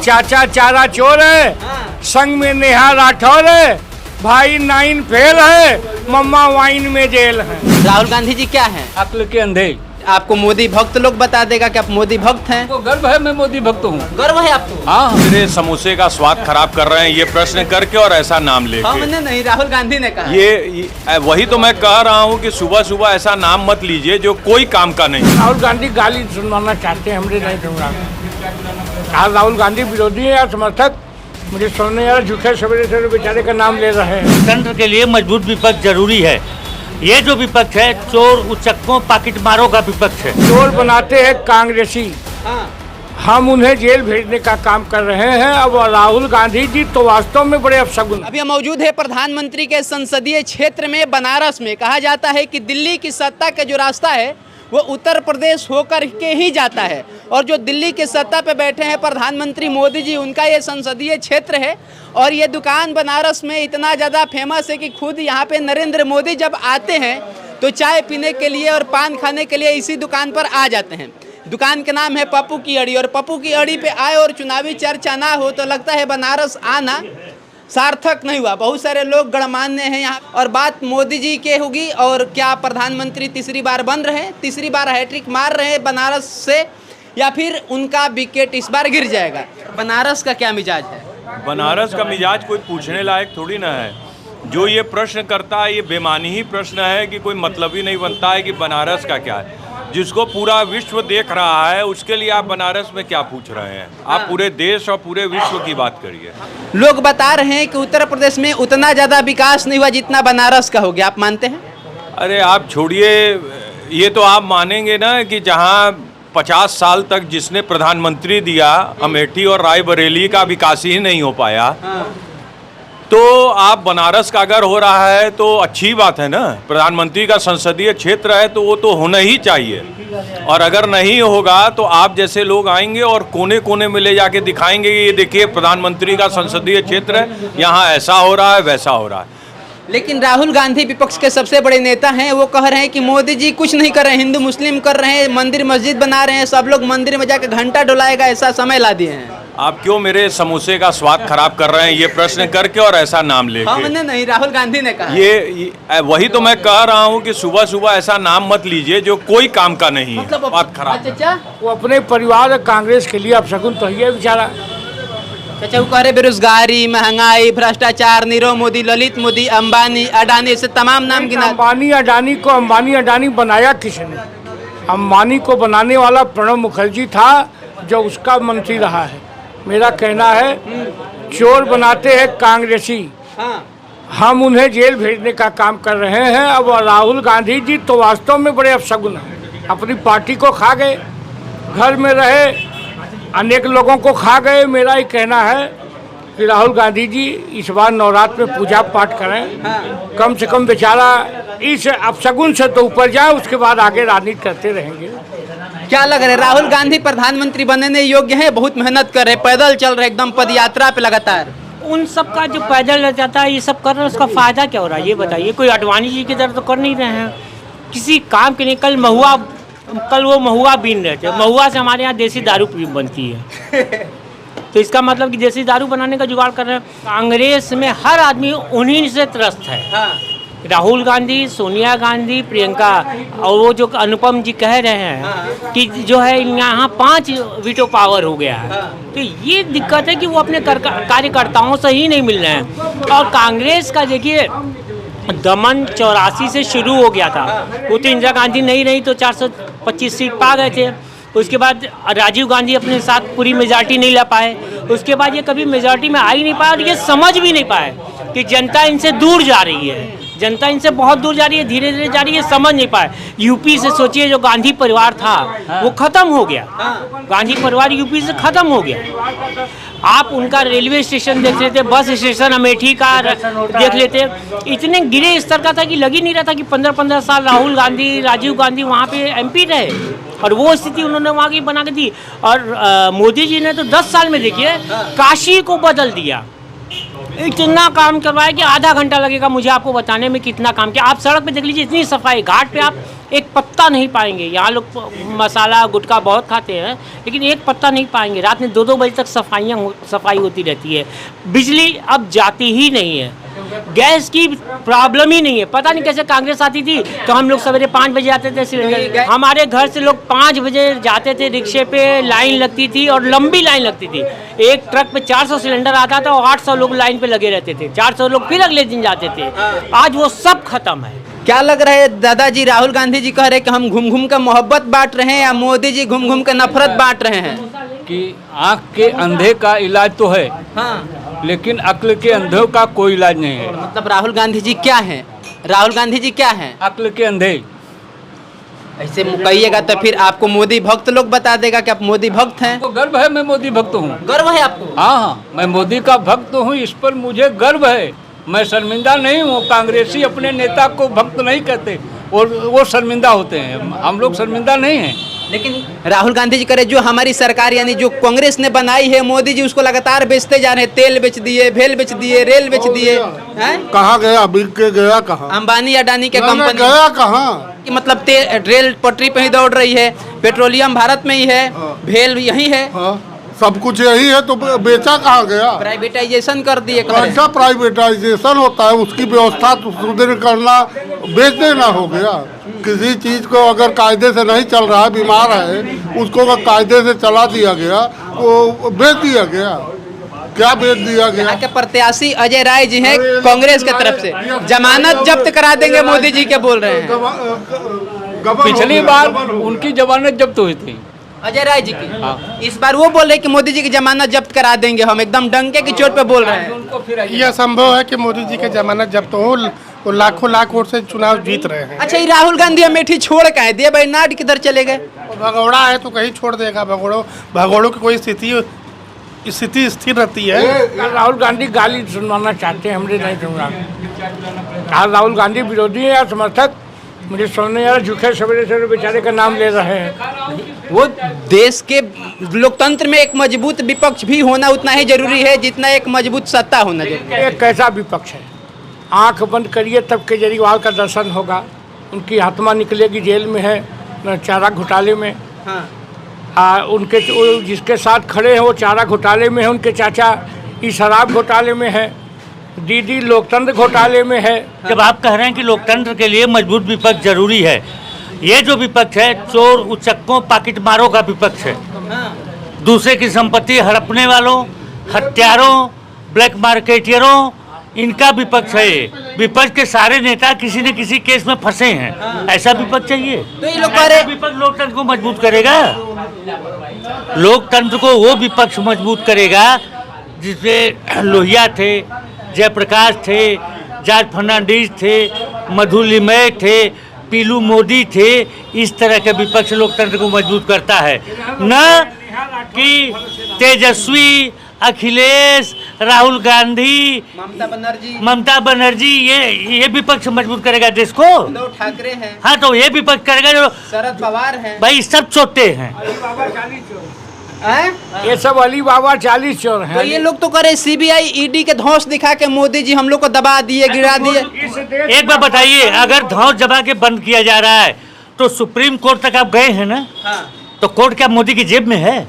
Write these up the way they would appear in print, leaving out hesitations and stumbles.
चाचा चारा चोर है, संग में नेहा राठौर है, भाई 9 फेल है, मम्मा वाइन में जेल है। राहुल गांधी जी क्या हैं? अक्ल के अंधे। आपको मोदी भक्त लोग बता देगा कि आप मोदी भक्त हैं। आपको गर्व है मैं मोदी भक्त हूँ? गर्व है आपको? हाँ। मेरे समोसे का स्वाद खराब कर रहे हैं ये प्रश्न करके और ऐसा नाम लेके। हमने नहीं, राहुल गांधी ने कहा। ये वही तो मैं कह रहा हूँ कि सुबह सुबह ऐसा नाम मत लीजिए जो कोई काम का नहीं। राहुल गांधी गाली सुनवाना चाहते हैं, हमने नहीं सुना। राहुल गांधी विरोधी है या समर्थक मुझे सुनने यार झूठे सवेरे से बेचारे का नाम ले रहे हैं। तंत्र के लिए मजबूत विपक्ष जरूरी है। ये जो विपक्ष है चोर उचक्कों पाकिट मारों का विपक्ष है। चोर बनाते हैं कांग्रेसी, हम उन्हें जेल भेजने का काम कर रहे हैं। अब राहुल गांधी जी तो वास्तव में बड़े अपशगुन। अभी हम मौजूद है प्रधानमंत्री के संसदीय क्षेत्र में बनारस में। कहा जाता है कि दिल्ली की सत्ता का जो रास्ता है वो उत्तर प्रदेश होकर के ही जाता है, और जो दिल्ली के सत्ता पे बैठे हैं प्रधानमंत्री मोदी जी, उनका ये संसदीय क्षेत्र है। और ये दुकान बनारस में इतना ज़्यादा फेमस है कि खुद यहाँ पे नरेंद्र मोदी जब आते हैं तो चाय पीने के लिए और पान खाने के लिए इसी दुकान पर आ जाते हैं। दुकान का नाम है पप्पू की अड़ी, और पप्पू की अड़ी पे आए और चुनावी चर्चा ना हो तो लगता है बनारस आना सार्थक नहीं हुआ। बहुत सारे लोग गणमान्य हैं यहाँ। और बात मोदी जी के होगी, और क्या प्रधानमंत्री तीसरी बार बन रहे हैं, तीसरी बार हैट्रिक मार रहे हैं बनारस से, या फिर उनका विकेट इस बार गिर जाएगा। बनारस का क्या मिजाज है? बनारस का मिजाज कोई पूछने लायक थोड़ी ना है। जो ये प्रश्न करता है ये बेमानी ही प्रश्न है कि कोई मतलब ही नहीं बनता है कि बनारस का क्या है। जिसको पूरा विश्व देख रहा है उसके लिए आप बनारस में क्या पूछ रहे हैं? आप पूरे देश और पूरे विश्व की बात करिए। लोग बता रहे हैं कि उत्तर प्रदेश में उतना ज़्यादा विकास नहीं हुआ जितना बनारस का हो गया। आप मानते हैं? अरे आप छोड़िए, ये तो आप मानेंगे ना कि जहाँ 50 साल तक जिसने प्रधानमंत्री दिया अमेठी और रायबरेली का विकास ही नहीं हो पाया, तो आप बनारस का अगर हो रहा है तो अच्छी बात है ना। प्रधानमंत्री का संसदीय क्षेत्र है तो वो तो होना ही चाहिए, और अगर नहीं होगा तो आप जैसे लोग आएंगे और कोने कोने में ले जाके दिखाएंगे कि ये देखिए प्रधानमंत्री का संसदीय क्षेत्र है, यहाँ ऐसा हो रहा है वैसा हो रहा है। लेकिन राहुल गांधी विपक्ष के सबसे बड़े नेता हैं, वो कह रहे हैं कि मोदी जी कुछ नहीं कर रहे हैं, हिंदू मुस्लिम कर रहे हैं, मंदिर मस्जिद बना रहे हैं, सब लोग मंदिर में जाकर घंटा डुलाएगा ऐसा समय ला दिए हैं। आप क्यों मेरे समोसे का स्वाद खराब कर रहे हैं ये प्रश्न करके और ऐसा नाम लेके? हमने नहीं, राहुल गांधी ने कहा। ये वही तो मैं कह रहा हूँ कि सुबह सुबह ऐसा नाम मत लीजिए जो कोई काम का नहीं है। मतलब बात खराब। चाचा वो अपने परिवार कांग्रेस के लिए अपशगुन तो ही है बेचारा। चाचा वो कह रहे बेरोजगारी, महंगाई, भ्रष्टाचार, नीरव मोदी, ललित मोदी, अंबानी, अडानी, ऐसे तमाम नाम गिना। अंबानी अडानी बनाया किसने? अंबानी को बनाने वाला प्रणब मुखर्जी था जो उसका मंत्री रहा है। मेरा कहना है चोर बनाते हैं कांग्रेसी, हम उन्हें जेल भेजने का काम कर रहे हैं। अब राहुल गांधी जी तो वास्तव में बड़े अपशगुन हैं। अपनी पार्टी को खा गए, घर में रहे, अनेक लोगों को खा गए। मेरा ही कहना है कि राहुल गांधी जी इस बार नवरात्र में पूजा पाठ करें, कम से कम बेचारा इस अपशगुन से तो ऊपर जाए, उसके बाद आगे राजनीति करते रहेंगे। क्या लग रहा है राहुल गांधी प्रधानमंत्री बनने योग्य है? बहुत मेहनत कर रहे, पैदल चल रहे, एकदम पद यात्रा पे लगातार। उन सब का जो पैदल जाता है ये सब कर रहे हैं, उसका फायदा क्या हो रहा है ये बताइए। कोई अडवाणी जी की तरह तो कर नहीं रहे हैं किसी काम के लिए। कल वो महुआ बीन रहे थे, महुआ से हमारे यहाँ देसी दारू बनती है तो इसका मतलब कि देसी दारू बनाने का जुगाड़ कर रहे हैं। कांग्रेस में हर आदमी उन्हीं से त्रस्त है। राहुल गांधी, सोनिया गांधी, प्रियंका, और वो जो अनुपम जी कह रहे हैं कि जो है यहाँ 5 वीटो पावर हो गया है, तो ये दिक्कत है कि वो अपने कार्यकर्ताओं से ही नहीं मिल रहे हैं। और कांग्रेस का देखिए दमन 84 से शुरू हो गया था। वो तो इंदिरा गांधी नहीं रही तो 425 सीट पा गए थे। उसके बाद राजीव गांधी अपने साथ पूरी मेजॉरिटी नहीं ला पाए। उसके बाद ये कभी मेजॉरिटी में आ ही नहीं पाया, और ये समझ भी नहीं पाए कि जनता इनसे दूर जा रही है। जनता इनसे बहुत दूर जा रही है, धीरे धीरे जा रही है, समझ नहीं पाए। यूपी से सोचिए जो गांधी परिवार था वो खत्म हो गया। गांधी परिवार यूपी से खत्म हो गया। आप उनका रेलवे स्टेशन देख लेते, बस स्टेशन अमेठी का देख लेते, इतने गिरे स्तर का था कि लग ही नहीं रहा था कि 15-15 साल राहुल गांधी, राजीव गांधी वहाँ पे एमपी रहे, और वो स्थिति उन्होंने वहाँ की बना के दी। और मोदी जी ने तो 10 साल में देखिए काशी को बदल दिया। इतना काम करवाया कि आधा घंटा लगेगा मुझे आपको बताने में कितना काम किया। आप सड़क पे देख लीजिए, इतनी सफाई, घाट पे आप एक पत्ता नहीं पाएंगे। यहाँ लोग मसाला गुटखा बहुत खाते हैं, लेकिन एक पत्ता नहीं पाएंगे। रात में 2-2 बजे तक सफाई होती रहती है। बिजली अब जाती ही नहीं है, गैस की प्रॉब्लम ही नहीं है। पता नहीं कैसे कांग्रेस आती थी तो हम लोग सवेरे 5 बजे आते थे सिलेंडर, हमारे घर से लोग 5 बजे जाते थे, रिक्शे पे लाइन लगती थी और लंबी लाइन लगती थी। एक ट्रक पे 400 सिलेंडर आता था और 800 लोग लाइन पे लगे रहते थे। 400 लोग फिर अगले दिन जाते थे। आज वो सब खत्म है। क्या लग रहा है दादाजी, राहुल गांधी जी कह रहे हैं कि हम घूम घूम कर मोहब्बत बांट रहे हैं, या मोदी जी घूम घूम कर नफरत बांट रहे हैं? कि आँख के अंधे का इलाज तो है, हाँ, लेकिन अक्ल के अंधों का कोई इलाज नहीं है। मतलब राहुल गांधी जी क्या हैं? राहुल गांधी जी क्या हैं? अक्ल के अंधे। ऐसे कहिएगा तो फिर आपको मोदी भक्त लोग बता देगा कि आप मोदी भक्त हैं। आपको गर्व है मैं मोदी भक्त हूँ? गर्व है आपको? हाँ, मैं मोदी का भक्त हूँ, इस पर मुझे गर्व है। मैं शर्मिंदा नहीं हूँ। कांग्रेसी अपने नेता को भक्त नहीं कहते और वो शर्मिंदा होते हैं, हम लोग शर्मिंदा नहीं हैं। लेकिन राहुल गांधी जी करे जो हमारी सरकार यानी जो कांग्रेस ने बनाई है, मोदी जी उसको लगातार बेचते जा रहे हैं। तेल बेच दिए, भेल बेच दिए, रेल बेच दिए। कहाँ गया? बिक के गया कहाँ? अंबानी अडानी के कंपनी गया कहाँ? कि मतलब रेल पटरी पे ही दौड़ रही है, पेट्रोलियम भारत में ही है, भेल यही है, सब कुछ यही है, तो बेचा कहाँ गया? प्राइवेटाइजेशन कर दिए। ऐसा प्राइवेटाइजेशन होता है, उसकी व्यवस्था सुदृढ़ करना, बेच देना हो गया। किसी चीज को अगर कायदे से नहीं चल रहा है, बीमार है, उसको अगर कायदे से चला दिया गया तो बेच दिया गया। क्या बेच दिया गया? यहाँ के प्रत्याशी अजय राय जी हैं कांग्रेस की तरफ से, जमानत जब्त करा देंगे मोदी जी के बोल रहे हैं। पिछली बार उनकी जमानत जब्त हुई थी, अजय राय जी की। इस बार वो बोल रहे हैं कि मोदी जी की जमानत जब्त करा देंगे हम, एकदम डंके की चोट पे बोल रहे हैं। यह संभव है कि मोदी जी की जमानत जब्त हो, वो लाखों लाख वोट से चुनाव जीत रहे हैं। अच्छा, ये राहुल गांधी अमेठी छोड़ के आए, दिए बैनाड किधर चले गए? भगोड़ा है तो कहीं छोड़ देगा। भगोड़ों की कोई स्थिति स्थिर रहती है। राहुल गांधी गाली सुनवाना चाहते हैं, हमने नहीं सुनना। राहुल गांधी विरोधी है या समर्थक, मुझे सुनने यार झुके सवेरे सवेरे बेचारे का नाम ले रहे हैं। वो देश के लोकतंत्र में एक मजबूत विपक्ष भी होना उतना ही जरूरी है जितना एक मजबूत सत्ता होना जरूरी है। एक कैसा विपक्ष है? आंख बंद करिए तब केजरीवाल का दर्शन होगा, उनकी आत्मा निकलेगी। जेल में है चारा घोटाले में। हाँ। उनके जिसके साथ खड़े हैं वो चारा घोटाले में है, उनके चाचा इस शराब घोटाले में है, दीदी लोकतंत्र घोटाले में है। जब आप कह रहे हैं कि लोकतंत्र के लिए मजबूत विपक्ष जरूरी है, ये जो विपक्ष है चोर उचक्कों पाकिटमारों का विपक्ष है। दूसरे की संपत्ति हड़पने वालों, हत्यारों, ब्लैक मार्केटियरों, इनका विपक्ष है ये। विपक्ष के सारे नेता किसी न किसी केस में फंसे हैं। ऐसा विपक्ष चाहिए तो ये लोग कह रहे विपक्ष लोकतंत्र को मजबूत करेगा। लोकतंत्र को वो विपक्ष मजबूत करेगा जिसमें लोहिया थे, जयप्रकाश थे, जॉर्ज फर्नांडीज थे, मधु लिमय थे, पीलू मोदी थे। इस तरह के विपक्ष लोकतंत्र को मजबूत करता है, न कि तेजस्वी, अखिलेश, राहुल गांधी, ममता बनर्जी। ये विपक्ष मजबूत करेगा देश को। उद्धव ठाकरे हैं। हाँ, तो ये विपक्ष करेगा जो शरद पवार हैं। भाई सब चोटे हैं। ये सब अली बाबा 40 चोर हैं। तो ये लोग तो करे सीबीआई ईडी के धौंस दिखा के मोदी जी हम लोग को दबा दिए, गिरा दिए। एक बार बताइए, अगर धौंस दबा के बंद किया जा रहा है तो सुप्रीम कोर्ट तक आप गए हैं ना? हाँ। तो कोर्ट क्या मोदी की जेब में है?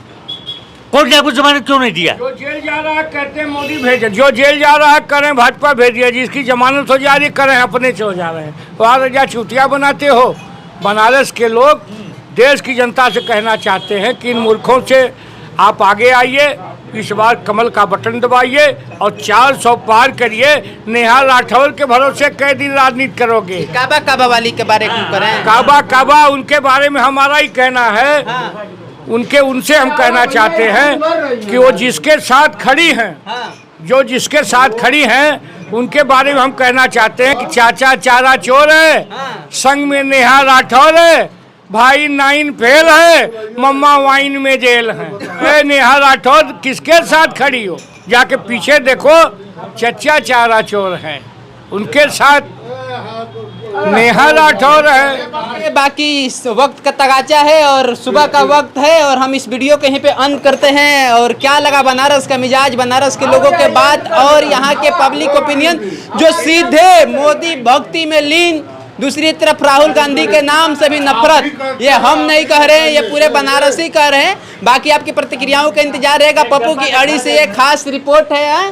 कोर्ट ने आपको जमानत क्यों नहीं दिया? जो जेल जा रहा है कहते हैं मोदी भेजे, जो जेल जा रहा है करें भाजपा भेजिए, जिसकी जमानत हो जा रही करें अपने से हो जा रहे हैं। वहाँ रजा चुटिया बनाते हो। बनारस के लोग देश की जनता से कहना चाहते हैं कि इन मूर्खों से आप आगे आइए, इस बार कमल का बटन दबाइए और 400 पार करिए। नेहा राठौर के भरोसे कई दिन राजनीति करोगे? काबा काबा वाली के बारे में करें। काबा काबा उनके बारे में हमारा ही कहना है। हाँ। उनसे हम कहना चाहते हैं कि वो जिसके साथ खड़ी हैं, जो जिसके साथ खड़ी हैं उनके बारे में हम कहना चाहते हैं कि चाचा चारा चोर है, संग में नेहा राठौर है, भाई 9 फेल है, मम्मा वाइन में जेल है। नेहा राठौर किसके साथ खड़ी हो? जाके पीछे देखो, चचा चारा चोर हैं, उनके साथ नेहा राठौर है। बाकी इस वक्त का तगाचा है और सुबह का वक्त है और हम इस वीडियो को यहीं पे अंत करते हैं। और क्या लगा बनारस का मिजाज, बनारस के लोगों के बात और यहाँ के पब्लिक ओपिनियन जो सीधे मोदी भक्ति में लीन दूसरी तरफ राहुल गांधी के नाम से भी नफरत, ये हम नहीं कह रहे हैं, ये पूरे बनारसी कह रहे हैं। बाकी आपकी प्रतिक्रियाओं का इंतजार रहेगा। पप्पू की अड़ी से एक खास रिपोर्ट है,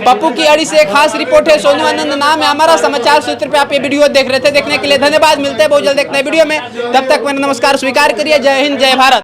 पप्पू की अड़ी से एक खास रिपोर्ट है। सोनू आनंद नाम है हमारा, समाचार सूत्र पे आप ये वीडियो देख रहे थे। देखने के लिए धन्यवाद, मिलते हैं बहुत जल्द एक नए वीडियो में, तब तक मेरा नमस्कार स्वीकार करिए। जय हिंद, जय भारत।